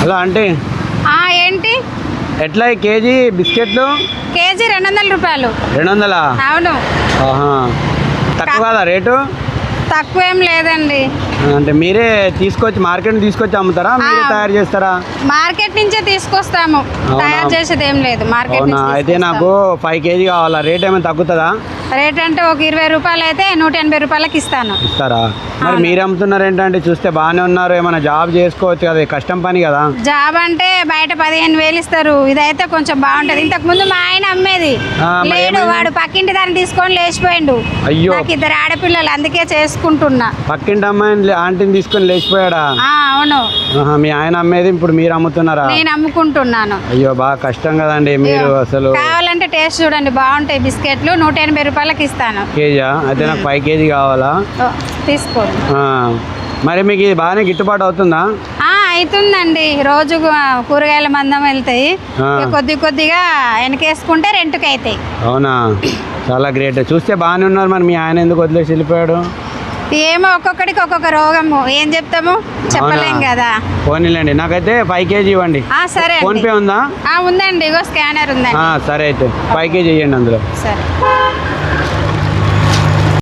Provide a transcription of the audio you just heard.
Hello aunty, ఏంటి ఎట్లా ఈ కేజీ బిస్కెట్లు? కేజీ 200 రూపాయలు. 200? అవును. తక్కువ కదా రేటు? తక్కువ ఏం లేదండి. అంటే మీరే తీసుకొచ్చి మార్కెట్ తీసుకొచ్చి అమ్ముతారా, మీరే తయారు చేస్తారా? మార్కెట్ నుంచే తీసుకొస్తాము, తయారు చేసేది ఏం లేదు. మార్కెట్ అయితే నాకు 5 కేజీ కావాలా, రేట్ ఏమైనా తగ్గుతుందా? రేట్ అంటే ఒక 20 రూపాయలు అయితే 180 రూపాయలకి ఇస్తాను. ఇస్తారా? మరి మీరు అమ్ముతున్నారు ఏంటంటే, చూస్తే బాగానే ఉన్నారు. ఏమైనా జాబ్ చేసుకోవచ్చు కదా, కష్టం పని కదా. జాబ్ అంటే బయట 15,000 ఇస్తారు, ఇదైతే కొంచెం బాగుంటది. ఇంతకు ముందు మా ఆయన అమ్మేది లేడు, వాడు పక్కింటి దాన్ని తీసుకొని లేచిపోయిండు. అయ్యో, నాకు 2 ఆడపిల్లలు, అందుకే చేసుకుంటున్నా. పక్కింటి అమ్మాయిని ఆంటీని తీసుకొని లేచిపోయాడా? అవును. మీ ఆయన అమ్మేది ఇప్పుడు మీరు అమ్ముతున్నారా? నేను అమ్ముకుంటున్నాను. అయ్యో, బాగా కష్టం కదండి. మీరు అసలు కావాలంటే టేస్ట్ చూడండి, బాగుంటాయి బిస్కెట్లు. 180 రూపాయలకి ఇస్తాను. కేజీయా? అయితే నాకు 5 కేజీ కావాలా? తీసుకోండి. మరి మీకు ఇది బాగానే గిట్టుబాటు అవుతుందా? అవుతుందండి. రోజు కూరగాయల మందం వెళ్తాయి, కొద్ది కొద్దిగా వెనకేసుకుంటే రెంట్కి అవుతాయి. అవునా, చాలా గ్రేట్. చూస్తే బాగానే ఉన్నారు, మరి మీ ఆయన ఎందుకు వదిలేసి వెళ్ళిపోయాడు? ఏమో, ఒక్కొక్కడికి ఒక్కొక్క రోగము, ఏం చెప్తాము, చెప్పలేం కదా. పోనీలేండి, నాకైతే 5 కేజీ ఇవ్వండి. సరే. ఫోన్ పే ఉందా? ఉందండి, ఇగో స్కానర్ ఉందండి. సరే, అయితే 5 కేజీ ఇవ్వండి అందులో. సరే.